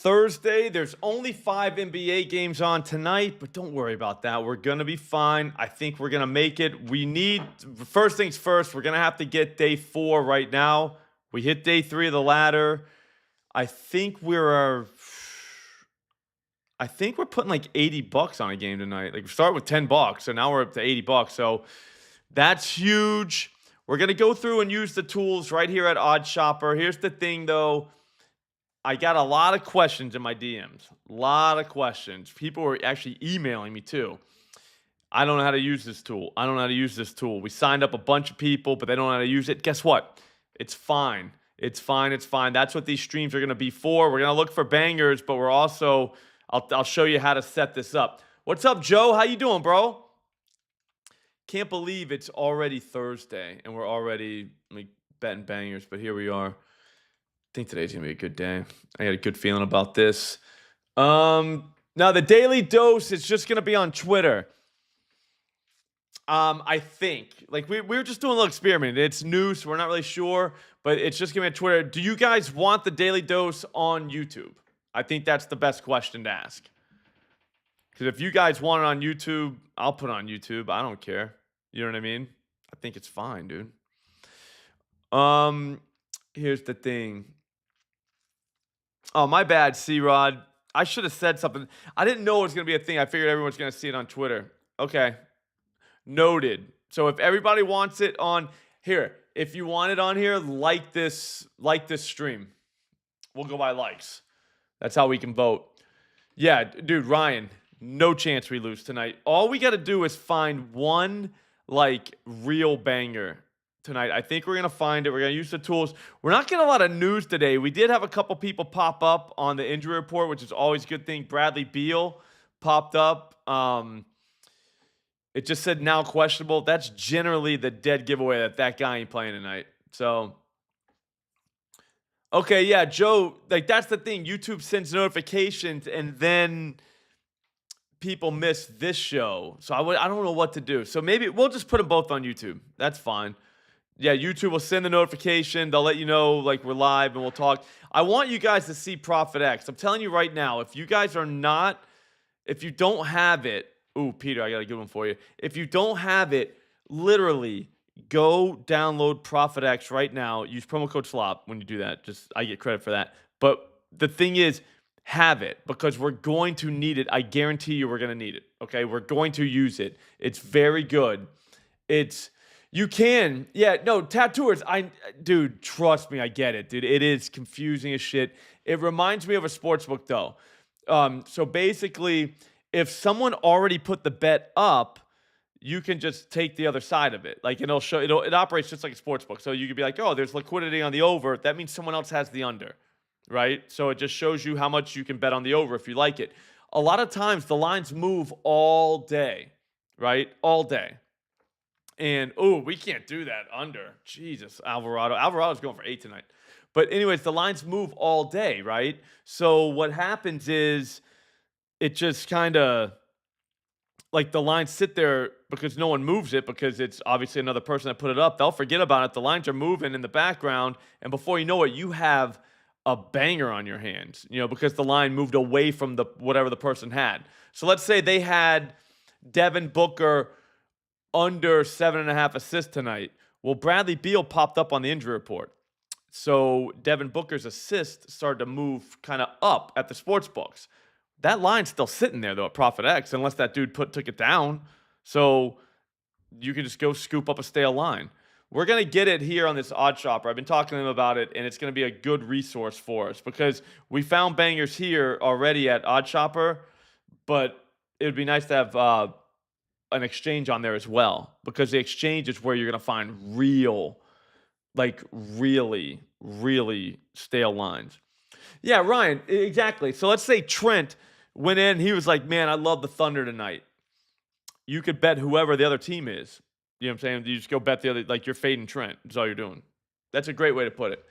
Thursday. There's only 5 NBA games on tonight, but don't worry about that. We're going to be fine. I think we're going to make it. First things first, we're going to have to get day 4 right now. We hit day 3 of the ladder. I think we're putting like $80 on a game tonight. Like we start with $10, so now we're up to $80. So that's huge. We're going to go through and use the tools right here at OddsShopper. Here's the thing though. I got a lot of questions in my DMs. A lot of questions. People were actually emailing me too. I don't know how to use this tool. We signed up a bunch of people, but they don't know how to use it. Guess what? It's fine. It's fine. That's what these streams are going to be for. We're going to look for bangers, but we're also, I'll show you how to set this up. What's up, Joe? How you doing, bro? Can't believe it's already Thursday and we're already betting bangers, but here we are. I think today's going to be a good day. I got a good feeling about this. Now, the Daily Dose is just going to be on Twitter. I think. We were just doing a little experiment. It's new, so we're not really sure, but it's just going to be on Twitter. Do you guys want the Daily Dose on YouTube? I think that's the best question to ask. Because if you guys want it on YouTube, I'll put it on YouTube. I don't care. You know what I mean? I think it's fine, dude. Here's the thing. Oh, my bad, C-Rod. I should have said something. I didn't know it was going to be a thing. I figured everyone's going to see it on Twitter. Okay. Noted. So if everybody wants it on here, if you want it on here, like this stream. We'll go by likes. That's how we can vote. Yeah, dude, Ryan, no chance we lose tonight. All we got to do is find one, real banger tonight. I think we're going to find it. We're going to use the tools. We're not getting a lot of news today. We did have a couple people pop up on the injury report, which is always a good thing. Bradley Beal popped up. It just said now questionable. That's generally the dead giveaway that guy ain't playing tonight. So, okay, yeah, Joe, that's the thing. YouTube sends notifications and then people miss this show. So I don't know what to do. So maybe we'll just put them both on YouTube. That's fine. Yeah, YouTube will send the notification. They'll let you know we're live and we'll talk. I want you guys to see Profit X. I'm telling you right now, if you don't have it, ooh, Peter, I got a good one for you. If you don't have it, literally go download Profit X right now. Use promo code SLOP when you do that. Just I get credit for that. But the thing is, have it because we're going to need it. I guarantee you we're going to need it. Okay, we're going to use it. It's very good. Tattooers. Dude, trust me, I get it, dude. It is confusing as shit. It reminds me of a sportsbook though. So basically, if someone already put the bet up, you can just take the other side of it. It operates just like a sportsbook. So you could be like, oh, there's liquidity on the over. That means someone else has the under, right? So it just shows you how much you can bet on the over if you like it. A lot of times the lines move all day, right? All day. And, we can't do that under. Jesus, Alvarado. Alvarado's going for 8 tonight. But anyways, the lines move all day, right? So what happens is it just kind of, the lines sit there because no one moves it because it's obviously another person that put it up. They'll forget about it. The lines are moving in the background. And before you know it, you have a banger on your hands, because the line moved away from whatever the person had. So let's say they had Devin Booker under 7.5 assists tonight. Well, Bradley Beal popped up on the injury report. So Devin Booker's assist started to move kind of up at the sports books. That line's still sitting there, though, at Profit X, unless that dude took it down. So you can just go scoop up a stale line. We're going to get it here on this OddsShopper. I've been talking to them about it, and it's going to be a good resource for us because we found bangers here already at OddsShopper, but it would be nice to have an exchange on there as well because the exchange is where you're going to find real, really, really stale lines. Yeah, Ryan, exactly. So let's say Trent went in. He was like, man, I love the Thunder tonight. You could bet whoever the other team is. You know what I'm saying? You just go bet the other, you're fading Trent. That's all you're doing. That's a great way to put it.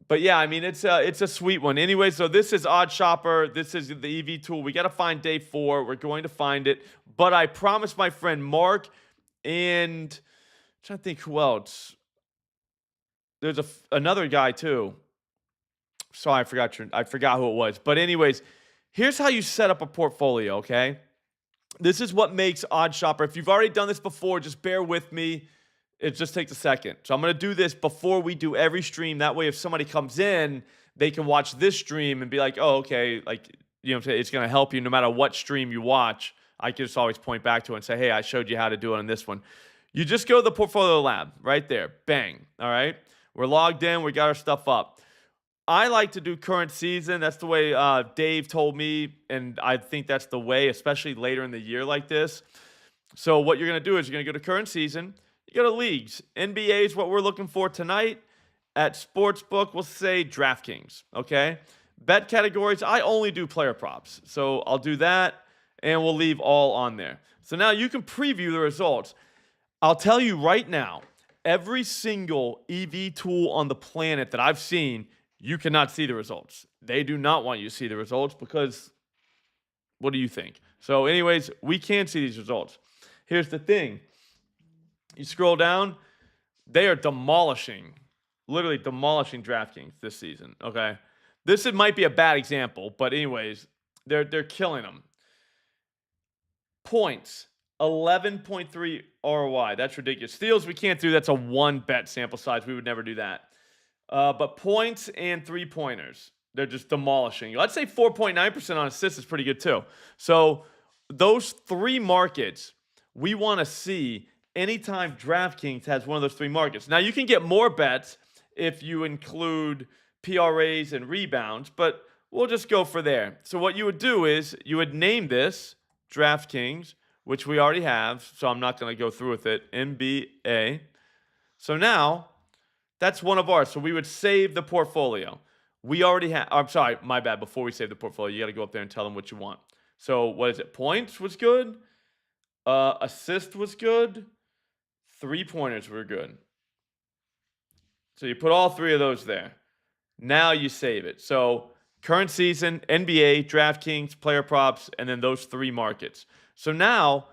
But yeah, I mean, it's a sweet one. Anyway, so this is OddsShopper. This is the EV tool. We got to find day 4. We're going to find it. But I promised my friend Mark and I'm trying to think who else. There's another guy too. Sorry, I forgot who it was. But anyways, here's how you set up a portfolio, okay? This is what makes OddsShopper. If you've already done this before, just bear with me. It just takes a second. So I'm going to do this before we do every stream. That way, if somebody comes in, they can watch this stream and be like, oh, okay, like, you know what I'm saying? It's going to help you no matter what stream you watch. I can just always point back to it and say, hey, I showed you how to do it on this one. You just go to the Portfolio Lab right there. Bang. All right. We're logged in. We got our stuff up. I like to do current season. That's the way Dave told me, and I think that's the way, especially later in the year like this. So what you're going to do is you're going to go to current season. You go to leagues. NBA is what we're looking for tonight. At Sportsbook, we'll say DraftKings, okay? Bet categories, I only do player props. So I'll do that, and we'll leave all on there. So now you can preview the results. I'll tell you right now, every single EV tool on the planet that I've seen, you cannot see the results. They do not want you to see the results because what do you think? So anyways, we can't see these results. Here's the thing. You scroll down, they are literally demolishing DraftKings this season, okay? This might be a bad example, but anyways, they're killing them. Points, 11.3 ROI. That's ridiculous. Steals, we can't do. That's a one bet sample size. We would never do that. But points and three-pointers, they're just demolishing. Let's say 4.9% on assists is pretty good too. So those three markets, we want to see anytime DraftKings has one of those three markets. Now, you can get more bets if you include PRAs and rebounds, but we'll just go for there. So what you would do is you would name this DraftKings, which we already have, so I'm not going to go through with it, NBA. So now, that's one of ours. So we would save the portfolio. We already have, I'm sorry, my bad. Before we save the portfolio, you got to go up there and tell them what you want. So what is it? Points was good. Assist was good. Three-pointers were good. So you put all three of those there. Now you save it. So current season, NBA, DraftKings, player props, and then those three markets. So now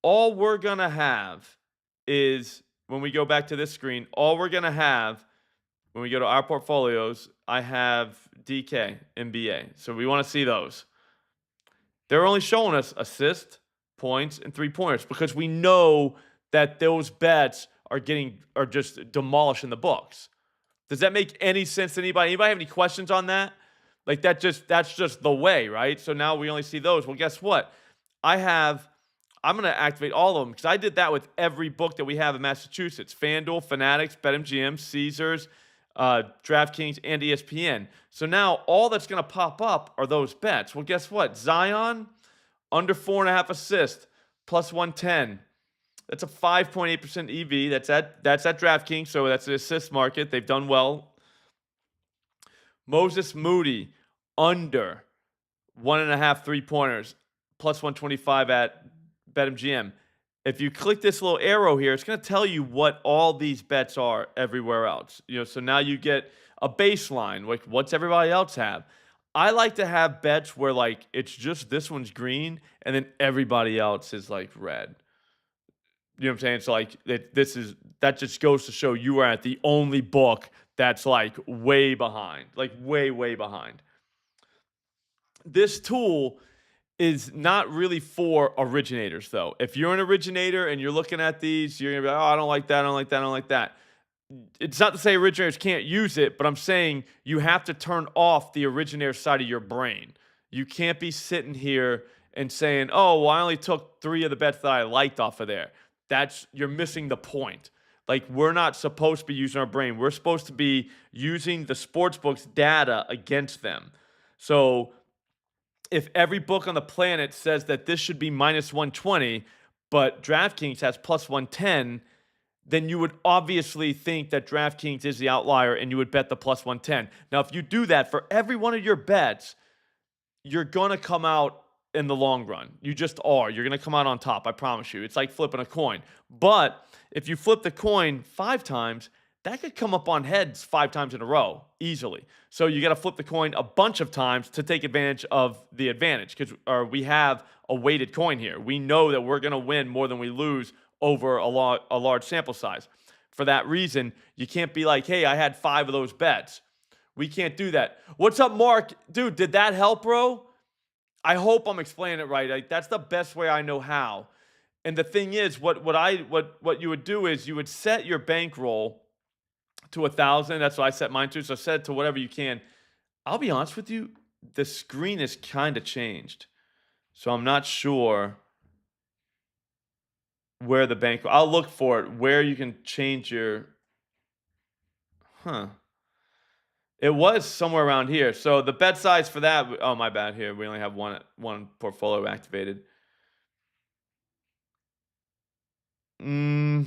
all we're going to have is, when we go back to this screen, all we're going to have, when we go to our portfolios, I have DK, NBA. So we want to see those. They're only showing us assist, points, and three-pointers because we know that those bets are just demolishing the books. Does that make any sense to anybody? Anybody have any questions on that? Like that's just the way, right? So now we only see those. Well, guess what? I'm going to activate all of them because I did that with every book that we have in Massachusetts. FanDuel, Fanatics, BetMGM, Caesars, DraftKings, and ESPN. So now all that's going to pop up are those bets. Well, guess what? Zion, under 4.5 assists, plus 110. That's a 5.8% EV. That's at DraftKings, so that's the assist market. They've done well. Moses Moody, under 1.5 three-pointers, plus 125 at BetMGM. If you click this little arrow here, it's going to tell you what all these bets are everywhere else. So now you get a baseline. Like, what's everybody else have? I like to have bets where, like, it's just this one's green, and then everybody else is, like, red. You know what I'm saying? So, like, that just goes to show you are at the only book that's, like, way behind. Like, way, way behind. This tool is not really for originators, though. If you're an originator and you're looking at these, you're going to be like, oh, I don't like that, I don't like that, I don't like that. It's not to say originators can't use it, but I'm saying you have to turn off the originator side of your brain. You can't be sitting here and saying, oh, well, I only took 3 of the bets that I liked off of there. You're missing the point. Like, we're not supposed to be using our brain. We're supposed to be using the sportsbook's data against them. So if every book on the planet says that this should be minus 120, but DraftKings has plus 110, then you would obviously think that DraftKings is the outlier and you would bet the plus 110. Now, if you do that for every one of your bets, you're going to come out in the long run. You just are. You're going to come out on top, I promise you. It's like flipping a coin. But if you flip the coin 5 times, that could come up on heads 5 times in a row easily. So you got to flip the coin a bunch of times to take advantage of the advantage because we have a weighted coin here. We know that we're going to win more than we lose over a large sample size. For that reason, you can't be like, hey, I had 5 of those bets. We can't do that. What's up, Mark? Dude, did that help, bro? I hope I'm explaining it right. Like, that's the best way I know how. And the thing is, what you would do is you would set your bankroll to 1,000. That's what I set mine to. So set it to whatever you can. I'll be honest with you, the screen is kind of changed. So I'm not sure where the bank. I'll look for it where you can change your. Huh. It was somewhere around here. So the bet size for that. Oh, my bad. Here we only have one portfolio activated. Hmm.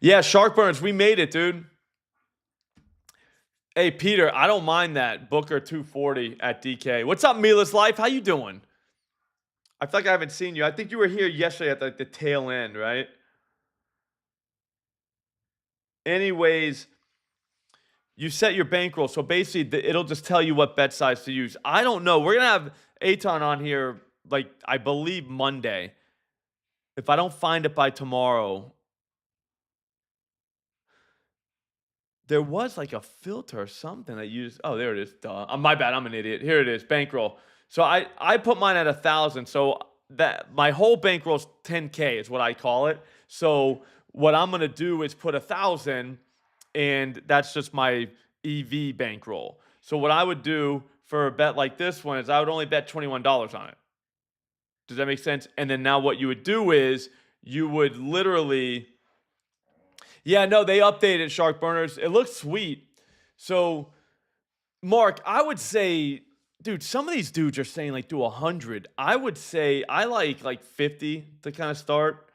Yeah, Shark Burners, we made it, dude. Hey, Peter, I don't mind that. Booker 240 at DK. What's up, Mila's Life? How you doing? I feel like I haven't seen you. I think you were here yesterday at the tail end, right? Anyways, you set your bankroll. So basically, it'll just tell you what bet size to use. I don't know. We're going to have Aton on here, like, I believe Monday. If I don't find it by tomorrow, there was like a filter or something that used. Oh, there it is. Duh. My bad. I'm an idiot. Here it is. Bankroll. So I put mine at 1,000. So that my whole bankroll is 10K is what I call it. So what I'm gonna do is put 1,000, and that's just my EV bankroll. So what I would do for a bet like this one is I would only bet $21 on it. Does that make sense? And then now what you would do is you would literally. Yeah, no, they updated Shark Burners. It looks sweet. So, Mark, I would say, dude, some of these dudes are saying like do 100. I would say I like 50 to kind of start.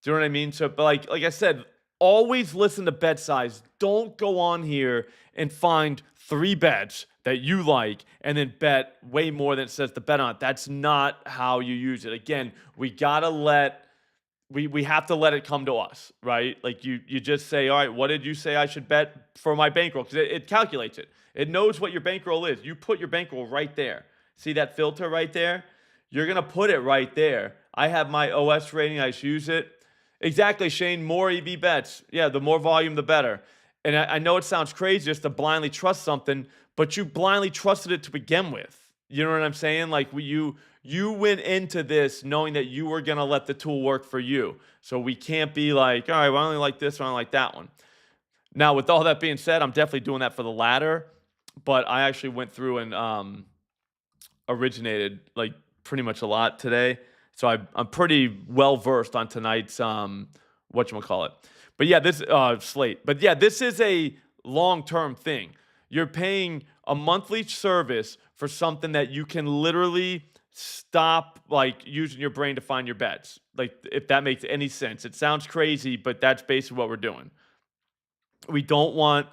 Do you know what I mean? So, but like I said, always listen to bet size. Don't go on here and find 3 bets that you like and then bet way more than it says to bet on. That's not how you use it. Again, we have to let it come to us, right? Like you just say, all right, what did you say I should bet for my bankroll? Because it calculates it. It knows what your bankroll is. You put your bankroll right there. See that filter right there? You're gonna put it right there. I have my OS rating. I just use it. Exactly, Shane. More EV bets. Yeah, the more volume, the better. And I know it sounds crazy just to blindly trust something, but you blindly trusted it to begin with. You know what I'm saying? Like you went into this knowing that you were gonna let the tool work for you. So we can't be like, all right, well, I only like this, or I only like that one. Now, with all that being said, I'm definitely doing that for the latter, but I actually went through and originated like pretty much a lot today. So I'm pretty well versed on tonight's whatchamacallit. But yeah, this slate. But yeah, this is a long-term thing. You're paying a monthly service for something that you can literally stop like using your brain to find your bets. Like if that makes any sense. It sounds crazy, but that's basically what we're doing. We don't want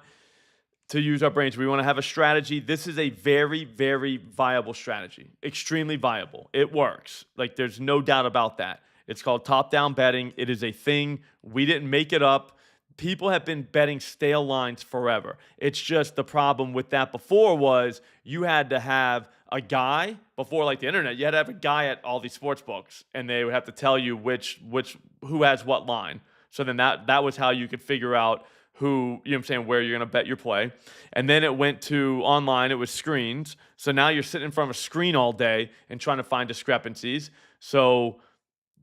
to use our brains. We want to have a strategy. This is a very, very viable strategy. Extremely viable. It works. Like there's no doubt about that. It's called top-down betting. It is a thing. We didn't make it up. People have been betting stale lines forever. It's just the problem with that before was you had to have a guy before like the internet. You had to have a guy at all these sports books, and they would have to tell you who has what line. So then that was how you could figure out who, you know what I'm saying, where you're going to bet your play. And then it went to online, it was screens. So now you're sitting in front of a screen all day and trying to find discrepancies. So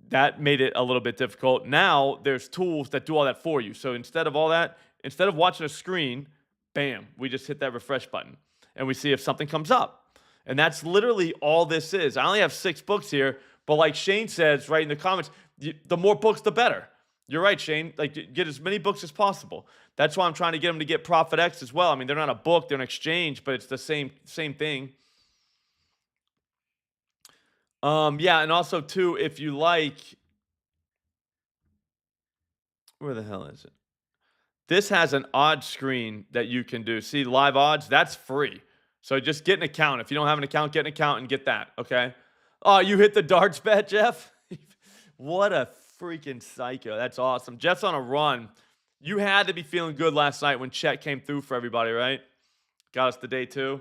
that made it a little bit difficult. Now there's tools that do all that for you. So instead of all that, instead of watching a screen, bam, we just hit that refresh button and we see if something comes up. And that's literally all this is. I only have 6 books here, but like Shane says right in the comments, the more books, the better. You're right, Shane. Like, get as many books as possible. That's why I'm trying to get them to get Profit X as well. I mean, they're not a book, they're an exchange, but it's the same thing. Yeah, and also too, if you like, where the hell is it? This has an odds screen that you can do. See, live odds, that's free. So just get an account. If you don't have an account, get an account and get that, okay? Oh, you hit the darts bet, Jeff? What a freaking psycho. That's awesome. Jeff's on a run. You had to be feeling good last night when Chet came through for everybody, right? Got us to day 2.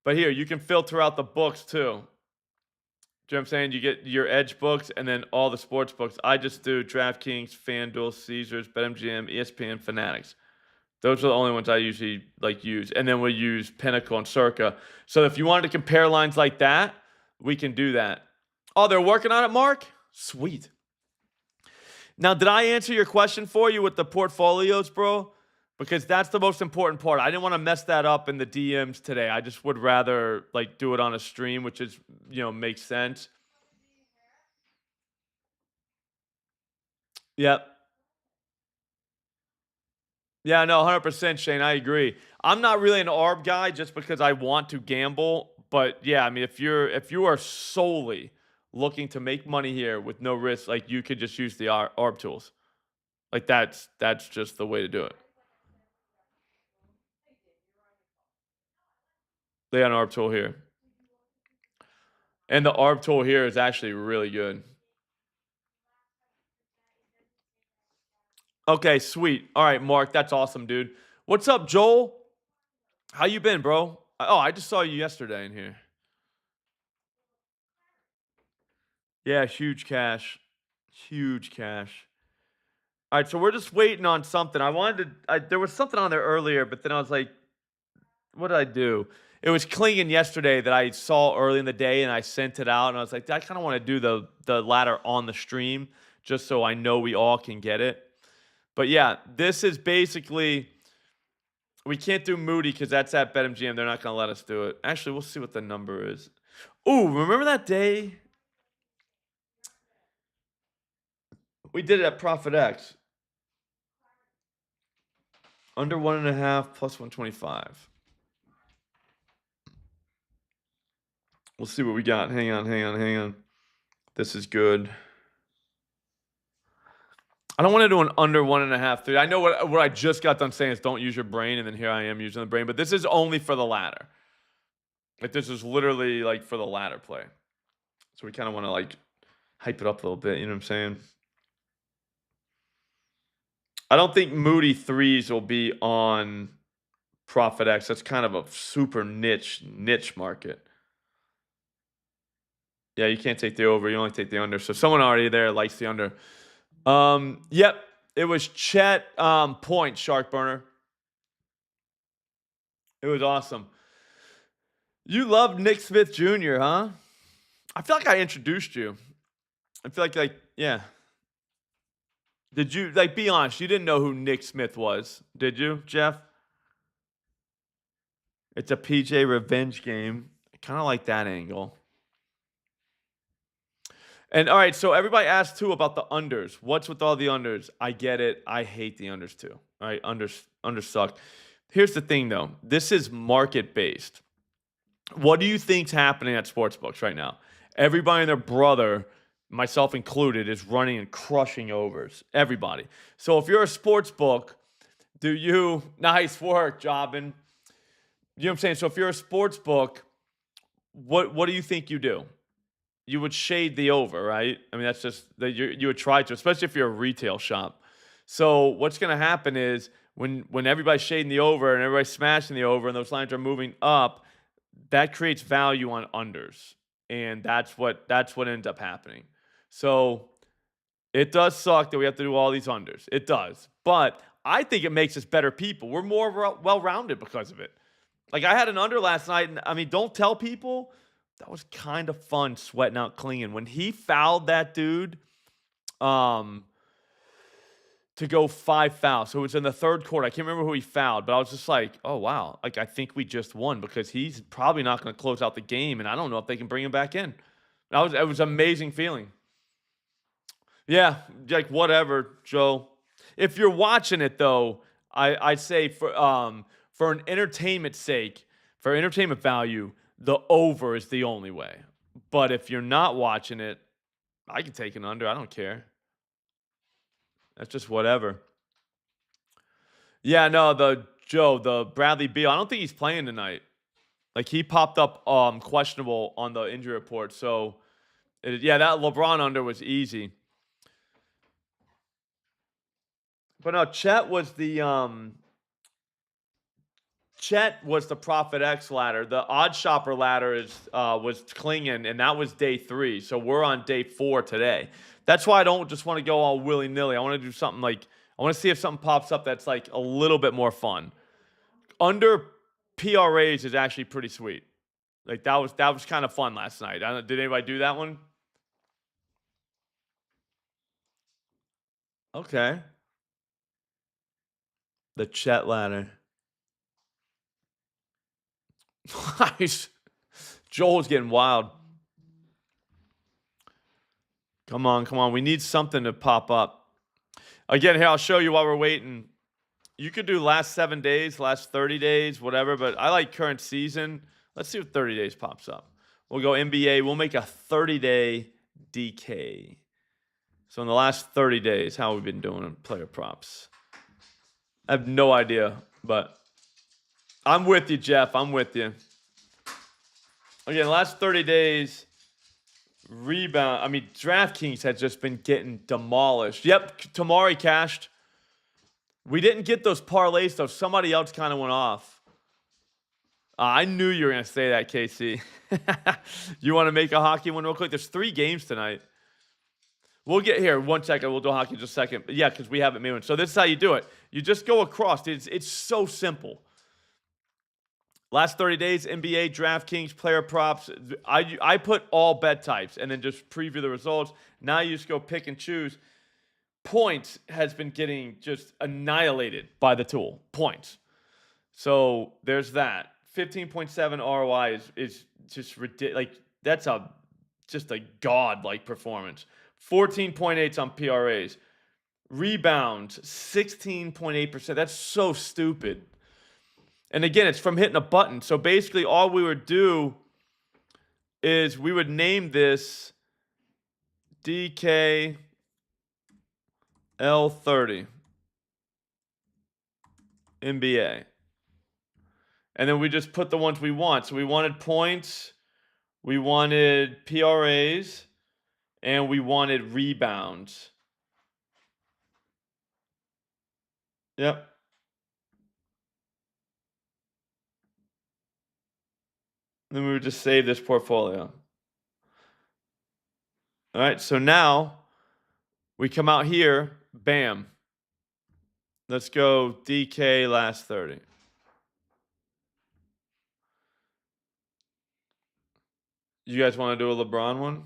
But here, you can filter out the books too. Do you know what I'm saying? You get your edge books and then all the sports books. I just do DraftKings, FanDuel, Caesars, BetMGM, ESPN, Fanatics. Those are the only ones I usually like use. And then we'll use Pinnacle and Circa. So if you wanted to compare lines like that, we can do that. Oh, they're working on it, Mark? Sweet. Now, did I answer your question for you with the portfolios, bro? Because that's the most important part. I didn't want to mess that up in the DMs today. I just would rather like do it on a stream, which is, makes sense. Yep. Yeah, no, 100% Shane, I agree. I'm not really an ARB guy just because I want to gamble, but yeah, I mean if you are solely looking to make money here with no risk, like you could just use the ARB tools. Like that's just the way to do it. They have an ARB tool here. And the ARB tool here is actually really good. Okay, sweet. All right, Mark, that's awesome, dude. What's up, Joel? How you been, bro? Oh, I just saw you yesterday in here. Yeah, huge cash. Huge cash. All right, so we're just waiting on something. There was something on there earlier, but then I was like, what did I do? It was clinging yesterday that I saw early in the day, and I sent it out, and I was like, I kind of want to do the ladder on the stream just so I know we all can get it. But yeah, this is basically we can't do Moody because that's at BetMGM. They're not going to let us do it. Actually, we'll see what the number is. Ooh, remember that day we did it at Profit X? Under 1.5 plus 125. We'll see what we got. Hang on. This is good. I don't want to do an under 1.5, 3. I know what I just got done saying is don't use your brain, and then here I am using the brain. But this is only for the ladder. Like this is literally like for the ladder play. So we kind of want to like hype it up a little bit. You know what I'm saying? I don't think Moody threes will be on Profit X. That's kind of a super niche market. Yeah, you can't take the over. You only take the under. So someone already there likes the under. Yep. It was Chet Point, Shark Burner. It was awesome. You love Nick Smith Jr., huh? I feel like I introduced you. I feel like yeah. Did you be honest? You didn't know who Nick Smith was, did you, Jeff? It's a PJ revenge game. I kind of like that angle. And all right, so everybody asked too about the unders. What's with all the unders? I get it. I hate the unders too. All right, unders suck. Here's the thing though. This is market based. What do you think's happening at sportsbooks right now? Everybody and their brother, myself included, is running and crushing overs. Everybody. So if you're a sportsbook, do you nice work, Jobbin? You know what I'm saying? So if you're a sportsbook, what do you think you do? You would shade the over, right? I mean, that's just that you would try to, especially if you're a retail shop. So what's going to happen is when everybody's shading the over and everybody's smashing the over and those lines are moving up, that creates value on unders, and that's what ends up happening. So it does suck that we have to do all these unders. It does, but I think it makes us better people. We're more well-rounded because of it. Like I had an under last night, and I mean, don't tell people. That was kind of fun sweating out Klingon. When he fouled that dude to go 5 fouls. So it was in the third quarter. I can't remember who he fouled, but I was just like, oh, wow. Like, I think we just won because he's probably not going to close out the game, and I don't know if they can bring him back in. It was an amazing feeling. Yeah, like whatever, Joe. If you're watching it, though, I'd say for an entertainment sake, for entertainment value, the over is the only way. But if you're not watching it, I can take an under. I don't care. That's just whatever. Yeah, no, the Bradley Beal. I don't think he's playing tonight. Like he popped up questionable on the injury report. So yeah, that LeBron under was easy. But no, Chet was the Chet was the Profit X ladder. The Odd Shopper ladder was clinging, and that was day 3. So we're on day 4 today. That's why I don't just want to go all willy nilly. I want to do something like I want to see if something pops up that's like a little bit more fun. Under PRAs is actually pretty sweet. Like that was kind of fun last night. Did anybody do that one? Okay. The Chet ladder. Nice. Joel's getting wild. Come on, come on. We need something to pop up. Again, here, I'll show you while we're waiting. You could do last 7 days, last 30 days, whatever, but I like current season. Let's see if 30 days pops up. We'll go NBA. We'll make a 30-day DK. So in the last 30 days, how have we been doing in player props? I have no idea, but I'm with you, Jeff. I'm with you. Again, the last 30 days, rebound. I mean, DraftKings has just been getting demolished. Yep, Tamari cashed. We didn't get those parlays, though. Somebody else kind of went off. I knew you were going to say that, KC. You want to make a hockey one real quick? There's 3 games tonight. We'll get here. 1 second. We'll do hockey in just a second. But yeah, because we haven't made one. So this is how you do it. You just go across. It's so simple. Last 30 days, NBA, DraftKings, player props. I put all bet types and then just preview the results. Now you just go pick and choose. Points has been getting just annihilated by the tool. Points. So there's that. 15.7 ROI is just ridiculous. Like that's just a god-like performance. 14.8 on PRAs. Rebounds, 16.8%. That's so stupid. And again, it's from hitting a button. So basically all we would do is we would name this DK L30 NBA. And then we just put the ones we want. So we wanted points, we wanted PRAs, and we wanted rebounds. Yep. Then we would just save this portfolio. All right, so now we come out here, bam. Let's go DK last 30. You guys want to do a LeBron one?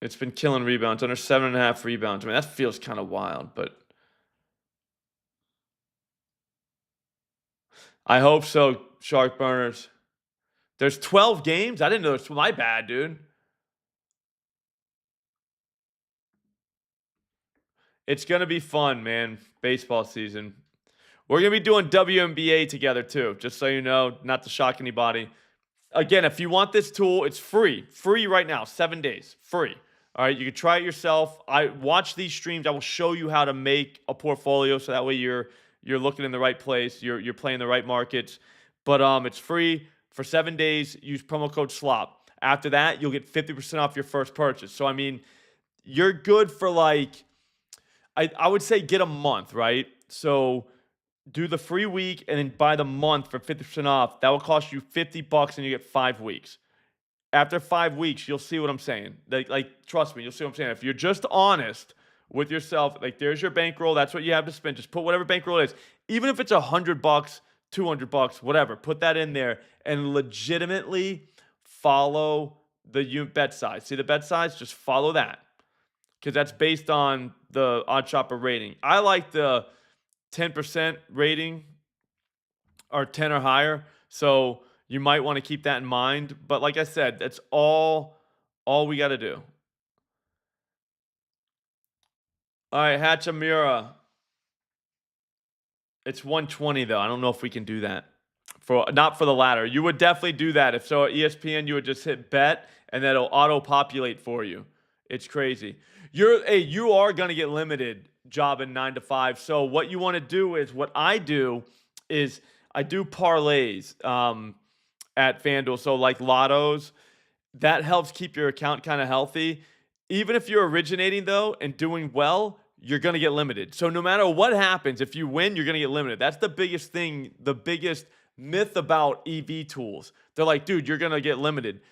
It's been killing rebounds, under 7.5 rebounds. I mean, that feels kind of wild, but I hope so, Shark Burners. There's 12 games? I didn't know it's my bad, dude. It's going to be fun, man. Baseball season. We're going to be doing WNBA together, too, just so you know, not to shock anybody. Again, if you want this tool, it's free. Free right now, 7 days. Free. All right, you can try it yourself. I watch these streams. I will show you how to make a portfolio so that way you're looking in the right place. You're playing the right markets. But it's free for 7 days. Use promo code SLOP. After that, you'll get 50% off your first purchase. So, I mean, you're good for like, I would say get a month, right? So do the free week and then buy the month for 50% off. That will cost you $50 and you get 5 weeks. After 5 weeks, you'll see what I'm saying. Like, trust me, you'll see what I'm saying. If you're just honest with yourself, like there's your bankroll. That's what you have to spend. Just put whatever bankroll is. Even if it's $100, $200, whatever, put that in there and legitimately follow the bet size. See the bet size? Just follow that because that's based on the odd shopper rating. I like the 10% rating or 10 or higher. So you might want to keep that in mind. But like I said, that's all we got to do. All right, Hachimura. It's 120 though. I don't know if we can do that. Not for the ladder. You would definitely do that. If so, at ESPN, you would just hit bet and then it'll auto-populate for you. It's crazy. You are gonna get limited jobbing 9 to 5. So what you want to do is what I do is I do parlays at FanDuel. So like lottos, that helps keep your account kind of healthy. Even if you're originating though and doing well, you're going to get limited. So no matter what happens, if you win, you're going to get limited. That's the biggest thing, the biggest myth about EV tools. They're like, dude, you're going to get limited.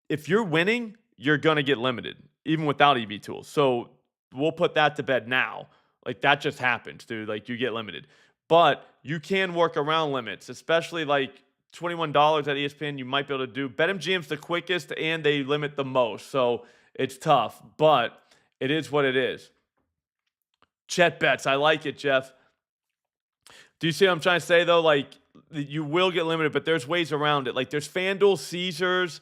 If you're winning, you're going to get limited, even without EV tools. So we'll put that to bed now. Like that just happens, dude. Like you get limited. But you can work around limits, especially like $21 at ESPN. You might be able to do. BetMGM's the quickest and they limit the most. So it's tough, but it is what it is. Chet bets. I like it, Jeff. Do you see what I'm trying to say, though? Like, you will get limited, but there's ways around it. Like, there's FanDuel, Caesars.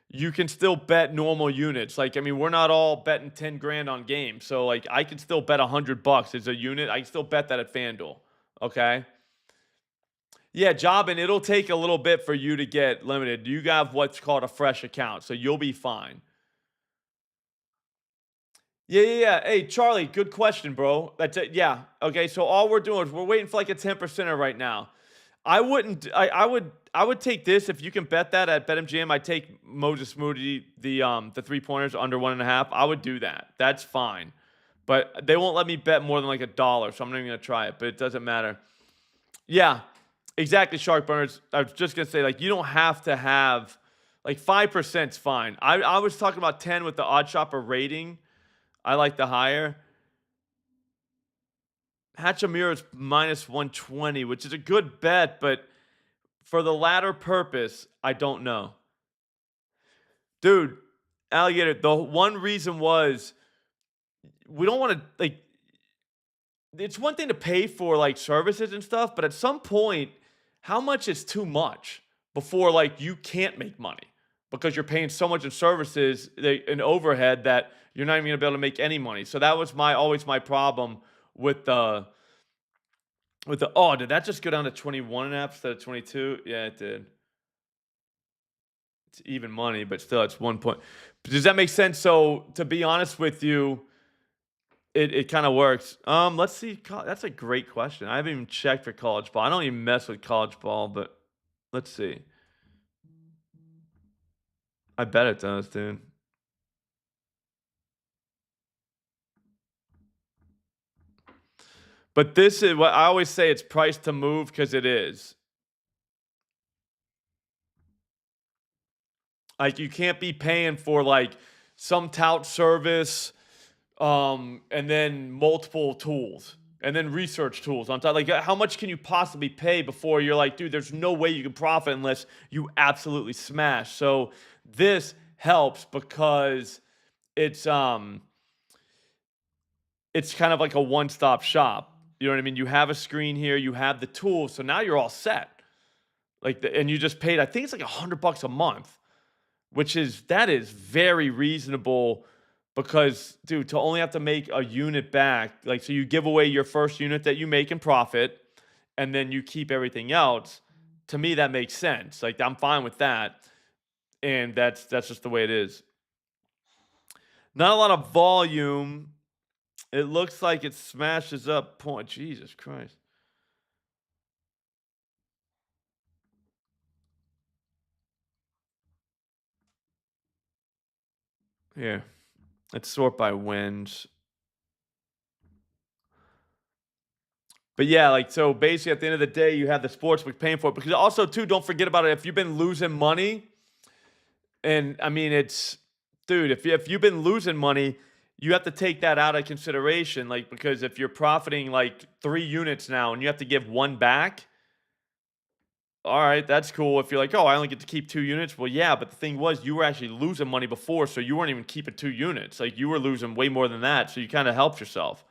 You can still bet normal units. Like, I mean, we're not all betting 10 grand on games. So, like, I can still bet $100 as a unit. I can still bet that at FanDuel. Okay? Yeah, Job, and it'll take a little bit for you to get limited. You have what's called a fresh account, so you'll be fine. Yeah. Hey, Charlie, good question, bro. That's it. Yeah. Okay. So all we're doing is we're waiting for like a 10%er right now. I would take this if you can bet that at BetMGM. I'd take Moses Moody, the 3 pointers under 1.5. I would do that. That's fine. But they won't let me bet more than like $1, so I'm not even gonna try it, but it doesn't matter. Yeah, exactly, Shark Burners. I was just gonna say, like, you don't have to have like 5%'s fine. I was talking about 10 with the odd shopper rating. I like the higher. Hachimura is minus 120, which is a good bet, but for the latter purpose, I don't know. Dude, Alligator, the one reason was we don't want to, like, it's one thing to pay for like services and stuff, but at some point, how much is too much before like you can't make money because you're paying so much in services and overhead that you're not even gonna be able to make any money. So that was always my problem with the oh, did that just go down to 21 and a half instead of 22? Yeah, it did. It's even money, but still it's 1 point. Does that make sense? So to be honest with you, it kind of works. Let's see. That's a great question. I haven't even checked for college ball. I don't even mess with college ball, but let's see. I bet it does, dude. But this is what I always say, it's priced to move because it is. Like you can't be paying for like some tout service, and then multiple tools, and then research tools on top. Like, how much can you possibly pay before you're like, dude, there's no way you can profit unless you absolutely smash. So this helps because it's it's kind of like a one-stop shop. You know what I mean? You have a screen here, you have the tools, so now you're all set. Like, and you just paid, I think it's like $100 a month, that is very reasonable because, dude, to only have to make a unit back, like, so you give away your first unit that you make in profit, and then you keep everything else. To me, that makes sense. Like, I'm fine with that, and that's just the way it is. Not a lot of volume. It looks like it smashes up point. Jesus Christ. Here, let's sort by wins. But yeah, like, so basically at the end of the day, you have the sportsbook paying for it. Because also, too, don't forget about it. If you've been losing money, and I mean, dude, if you've been losing money, you have to take that out of consideration. Like, because if you're profiting like 3 units now and you have to give one back, all right, that's cool. If you're like, oh, I only get to keep 2 units. Well, yeah, but the thing was, you were actually losing money before, so you weren't even keeping 2 units. Like, you were losing way more than that. So you kind of helped yourself.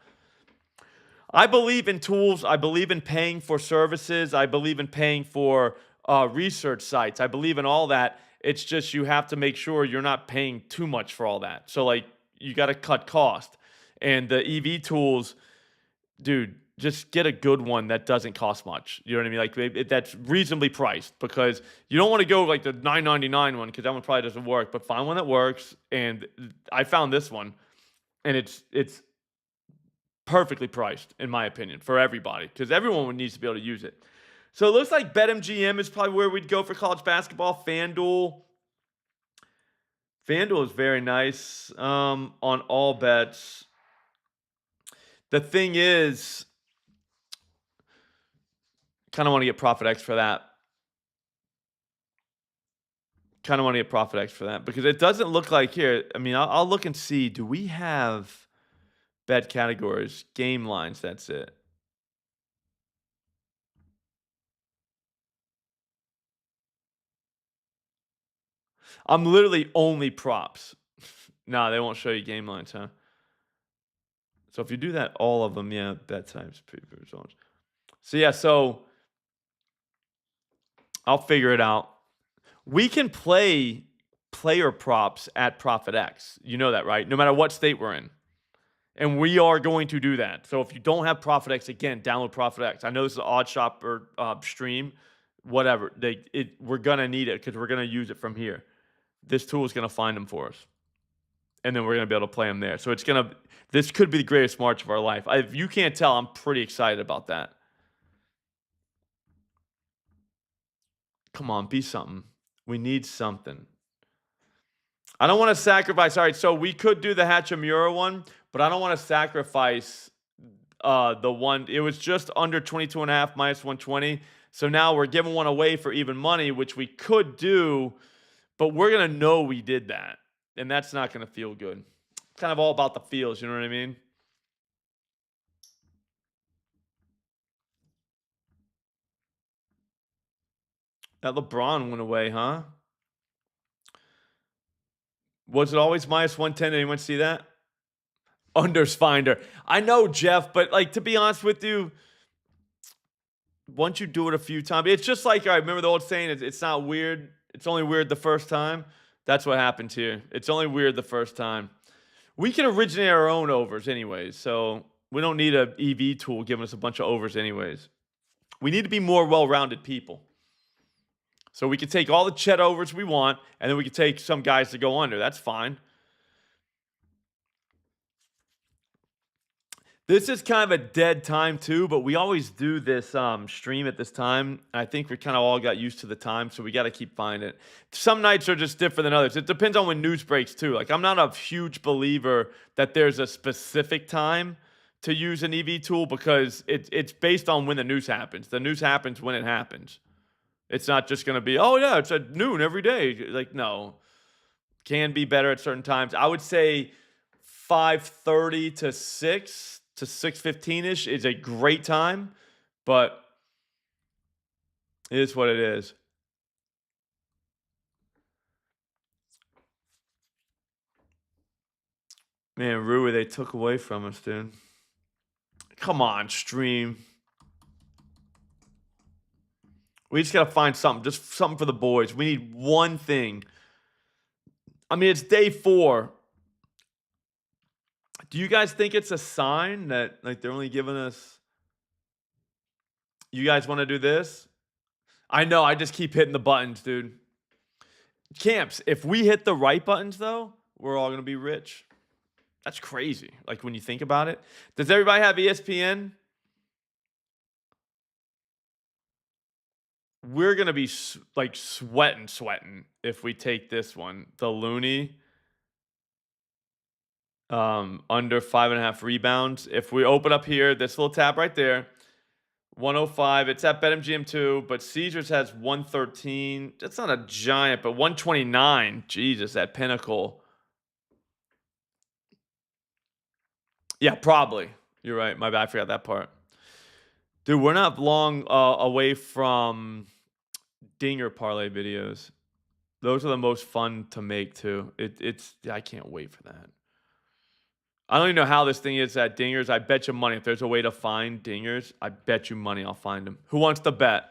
I believe in tools. I believe in paying for services. I believe in paying for research sites. I believe in all that. It's just you have to make sure you're not paying too much for all that. So, like, you got to cut cost. And the EV tools, dude, just get a good one that doesn't cost much. You know what I mean? Like, that's reasonably priced, because you don't want to go like the $9.99 one, because that one probably doesn't work. But find one that works. And I found this one, and it's perfectly priced, in my opinion, for everybody, because everyone needs to be able to use it. So it looks like BetMGM is probably where we'd go for college basketball. FanDuel is very nice on all bets. The thing is, kind of want to get Profit X for that. Kind of want to get Profit X for that because it doesn't look like here. I mean, I'll look and see. Do we have bet categories, game lines? That's it. I'm literally only props. No, they won't show you game lines, huh? So if you do that, all of them, yeah, bet types, preview zones. So yeah, so I'll figure it out. We can play player props at Profit X. You know that, right? No matter what state we're in. And we are going to do that. So if you don't have Profit X, again, download Profit X. I know this is an odd shopper stream, whatever. We're going to need it because we're going to use it from here. This tool is going to find them for us. And then we're going to be able to play them there. So this could be the greatest March of our life. If you can't tell, I'm pretty excited about that. Come on, be something. We need something. I don't want to sacrifice. All right, so we could do the Hachimura one, but I don't want to sacrifice the one. It was just under 22.5 minus 120. So now we're giving one away for even money, which we could do, but we're going to know we did that. And that's not going to feel good. It's kind of all about the feels, you know what I mean? That LeBron went away, huh? Was it always minus 110? Anyone see that? Unders finder. I know, Jeff, but like to be honest with you, once you do it a few times, it's just like I remember the old saying, it's not weird. It's only weird the first time. That's what happens here. It's only weird the first time. We can originate our own overs anyways, so we don't need an EV tool giving us a bunch of overs anyways. We need to be more well-rounded people. So we can take all the Chet overs we want, and then we can take some guys to go under. That's fine. This is kind of a dead time too, but we always do this stream at this time. I think we kind of all got used to the time, so we got to keep finding it. Some nights are just different than others. It depends on when news breaks too. Like I'm not a huge believer that there's a specific time to use an EV tool because it's based on when the news happens. The news happens when it happens. It's not just going to be, oh yeah, it's at noon every day. Like no, can be better at certain times. I would say 5:30 to 6 to 6:15ish is a great time, but it is what it is. Man, Rui, they took away from us, dude. Come on, stream. We just gotta find something, just something for the boys. We need one thing. I mean, it's day 4. Do you guys think it's a sign that like they're only giving us? You guys want to do this? I know. I just keep hitting the buttons, dude. Camps. If we hit the right buttons, though, we're all gonna be rich. That's crazy. Like when you think about it. Does everybody have ESPN? We're gonna be like sweating if we take this one. The Looney. Under 5.5 rebounds. If we open up here, this little tab right there, 105. It's at BetMGM 2, but Caesars has 113. That's not a giant, but 129. Jesus, at Pinnacle. Yeah, probably. You're right. My bad. I forgot that part. Dude, we're not long away from dinger parlay videos. Those are the most fun to make too. I can't wait for that. I don't even know how this thing is at dingers. I bet you money if there's a way to find dingers, I bet you money I'll find them. Who wants to bet?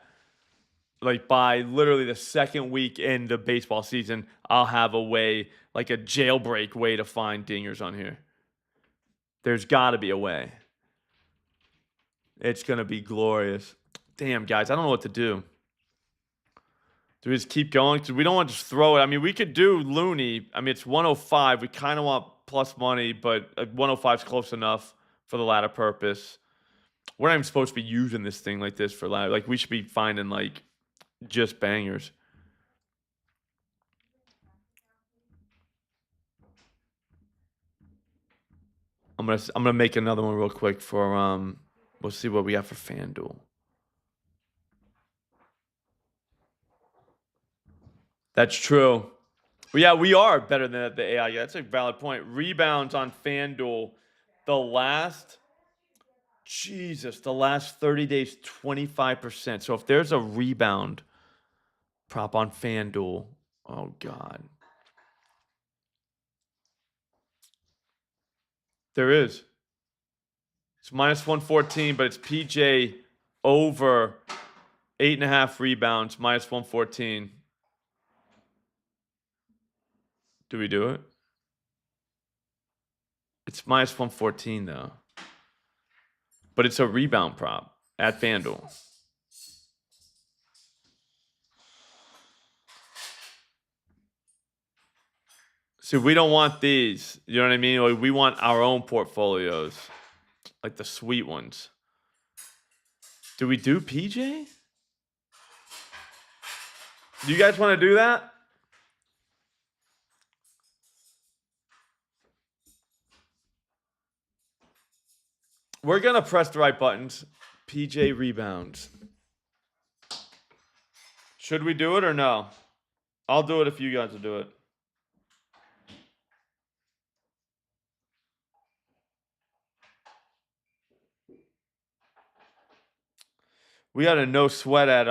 Like by literally the second week in the baseball season, I'll have a way, like a jailbreak way to find dingers on here. There's got to be a way. It's going to be glorious. Damn, guys, I don't know what to do. Do we just keep going? Because we don't want to just throw it. I mean, we could do Looney. I mean, it's 105. We kind of want plus money, but 105 is close enough for the latter purpose. We're not even supposed to be using this thing like this for ladder. Like, we should be finding, like, just bangers. I'm I'm gonna make another one real quick for we'll see what we got for FanDuel. That's true. Well, yeah, we are better than the AI. Yeah, that's a valid point. Rebounds on FanDuel, the last 30 days, 25%. So if there's a rebound prop on FanDuel, oh God. There is. It's minus 114, but it's PJ over 8.5 rebounds, minus 114. Do we do it? It's minus 114 though. But it's a rebound prop at FanDuel. See, we don't want these. You know what I mean? Like, we want our own portfolios, like the sweet ones. Do we do PJ? Do you guys want to do that? We're going to press the right buttons. PJ rebounds. Should we do it or no? I'll do it if you guys will do it. We had a no sweat at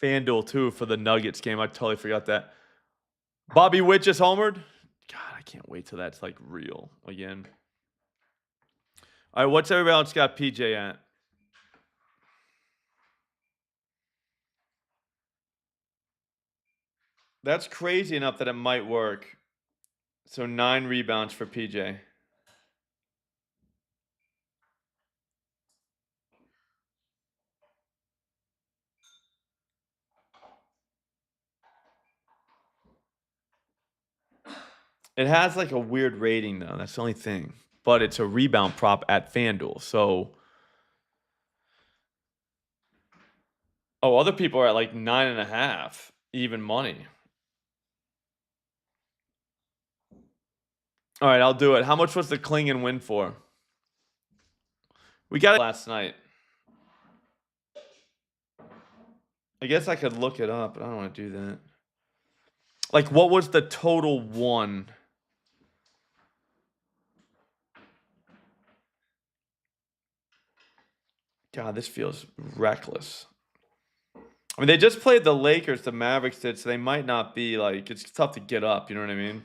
FanDuel too for the Nuggets game. I totally forgot that. Bobby Witt just homered. God, I can't wait till that's like real again. All right, what's everybody else got PJ at? That's crazy enough that it might work. So 9 rebounds for PJ. It has like a weird rating though. That's the only thing. But it's a rebound prop at FanDuel. So, oh, other people are at like 9.5 even money. All right, I'll do it. How much was the Klingon win for? We got it last night. I guess I could look it up, but I don't want to do that. Like, what was the total one? God, this feels reckless. I mean, they just played the Lakers, the Mavericks did, so they might not be like, it's tough to get up, you know what I mean?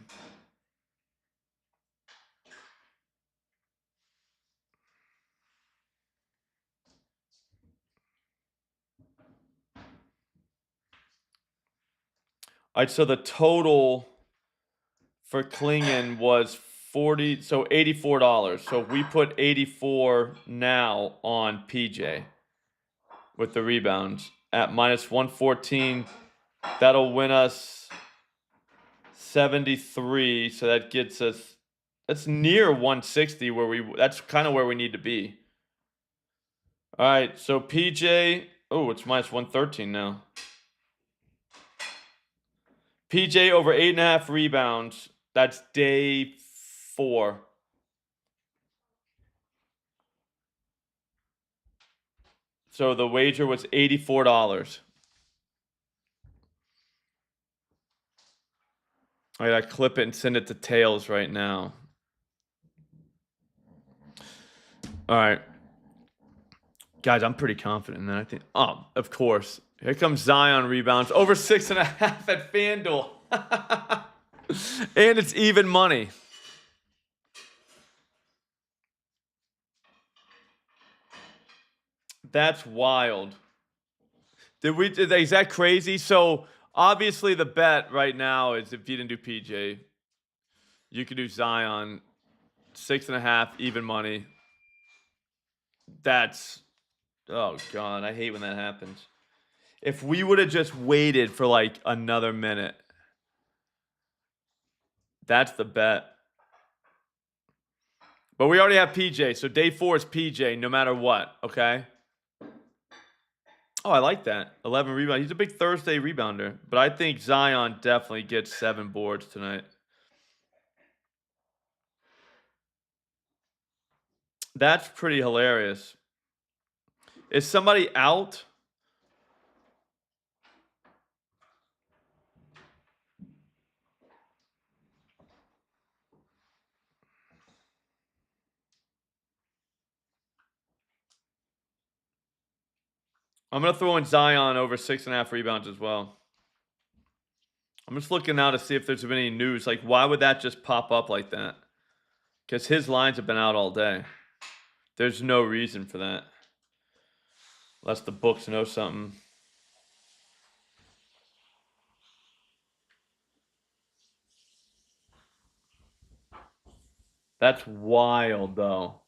All right, so the total for Klingon was 40, so $84. So if we put 84 now on PJ with the rebounds at minus 114, that'll win us 73. So that gets us, that's near 160 that's kind of where we need to be. All right, so PJ, oh, it's minus 113 now. PJ over 8.5 rebounds. That's day 4. So the wager was $84. All right, I clip it and send it to Tails right now. All right. Guys, I'm pretty confident in that. I think, oh, of course. Here comes Zion rebounds. Over 6.5 at FanDuel. And it's even money. That's wild. Is that crazy? So obviously the bet right now is if you didn't do PJ, you could do Zion 6.5 even money. That's, oh God, I hate when that happens. If we would have just waited for like another minute, that's the bet. But we already have PJ, so day 4 is PJ no matter what, okay? Oh, I like that. 11 rebounds. He's a big Thursday rebounder, but I think Zion definitely gets 7 boards tonight. That's pretty hilarious. Is somebody out? I'm going to throw in Zion over 6.5 rebounds as well. I'm just looking now to see if there's been any news. Like, why would that just pop up like that? Because his lines have been out all day. There's no reason for that. Unless the books know something. That's wild, though.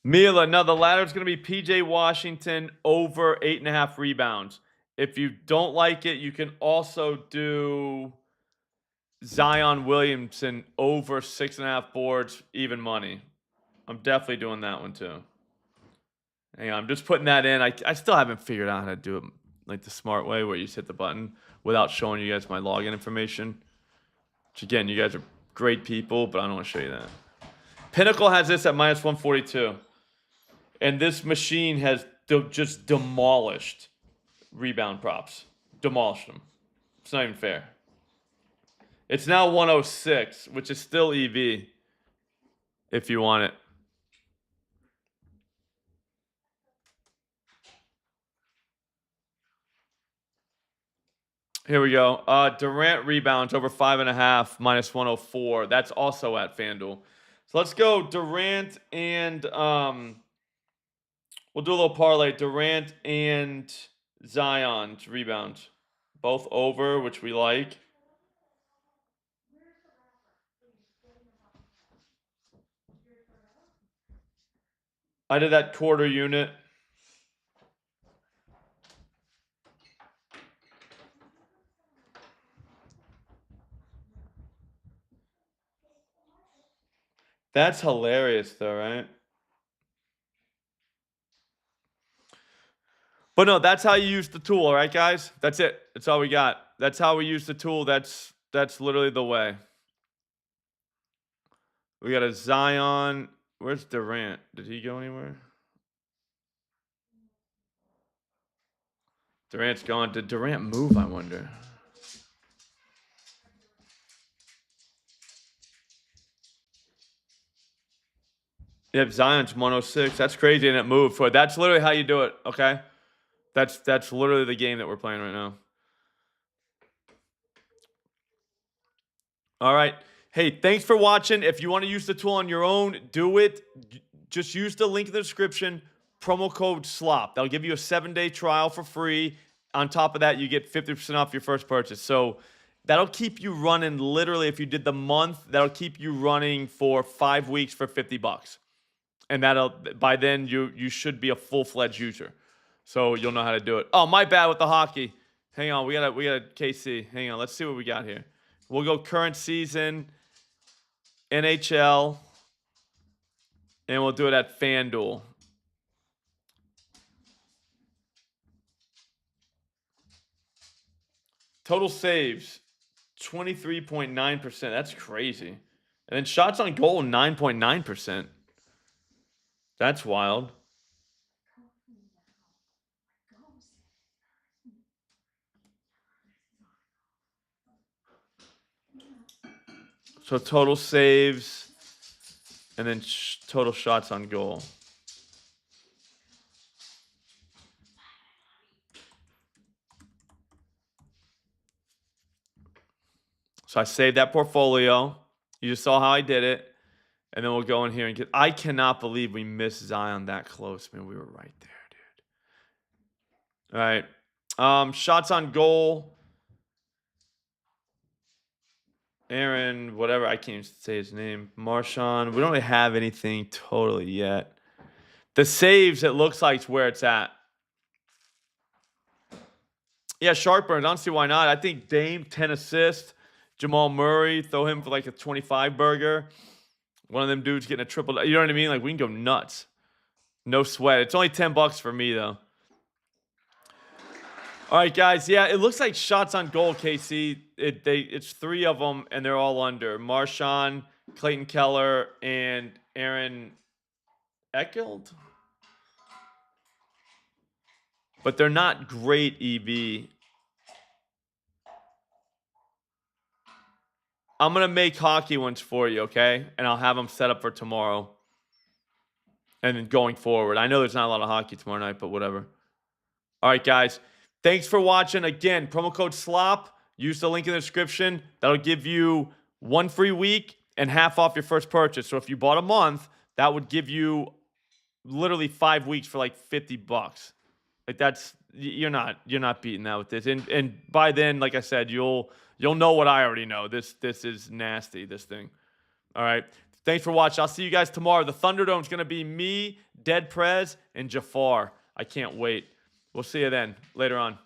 Mila, no, the ladder's going to be PJ Washington over 8.5 rebounds. If you don't like it, you can also do Zion Williamson over 6.5 boards, even money. I'm definitely doing that one too. Hang on, I'm just putting that in. I still haven't figured out how to do it like the smart way where you just hit the button without showing you guys my login information. Which again, you guys are great people, but I don't want to show you that. Pinnacle has this at minus 142. And this machine has just demolished rebound props. Demolished them. It's not even fair. It's now 106, which is still EV if you want it. Here we go. Durant rebounds over 5.5, minus 104. That's also at FanDuel. So let's go Durant and we'll do a little parlay. Durant and Zion's rebounds. Both over, which we like. I did that quarter unit. That's hilarious, though, right? But no, that's how you use the tool, all right, guys? That's it. That's all we got. That's how we use the tool. That's literally the way. We got a Zion. Where's Durant? Did he go anywhere? Durant's gone. Did Durant move, I wonder? Yep, Zion's 106. That's crazy, and it moved. So that's literally how you do it, okay? That's literally the game that we're playing right now. All right. Hey, thanks for watching. If you want to use the tool on your own, do it. Just use the link in the description. Promo code SLOP. That'll give you a 7-day trial for free. On top of that, you get 50% off your first purchase. So that'll keep you running. Literally, if you did the month, that'll keep you running for 5 weeks for $50. And that'll, by then, you should be a full-fledged user. So you'll know how to do it. Oh, my bad with the hockey. Hang on, we got a KC. Hang on, let's see what we got here. We'll go current season, NHL, and we'll do it at FanDuel. Total saves, 23.9%. That's crazy. And then shots on goal, 9.9%. That's wild. So total saves, and then total shots on goal. So I saved that portfolio. You just saw how I did it. And then we'll go in here and get... I cannot believe we missed Zion that close. Man, we were right there, dude. All right. Shots on goal. Aaron, whatever. I can't even say his name. Marshawn. We don't really have anything totally yet. The saves, it looks like, is where it's at. Yeah, Sharpburns. I don't see why not. I think Dame, 10 assists. Jamal Murray, throw him for like a 25 burger. One of them dudes getting a triple. You know what I mean? Like, we can go nuts. No sweat. It's only $10 for me, though. All right, guys. Yeah, it looks like shots on goal, KC. It's 3 of them, and they're all under. Marshawn, Clayton Keller, and Aaron Eckeld. But they're not great EV. I'm going to make hockey ones for you, okay? And I'll have them set up for tomorrow. And then going forward. I know there's not a lot of hockey tomorrow night, but whatever. All right, guys. Thanks for watching. Again, promo code SLOP. Use the link in the description. That'll give you 1 free week and half off your first purchase. So if you bought a month, that would give you literally 5 weeks for like $50. Like that's you're not beating that with this. And by then, like I said, you'll know what I already know. This is nasty, this thing. All right. Thanks for watching. I'll see you guys tomorrow. The Thunderdome is going to be me, Dead Prez, and Jafar. I can't wait. We'll see you then. Later on.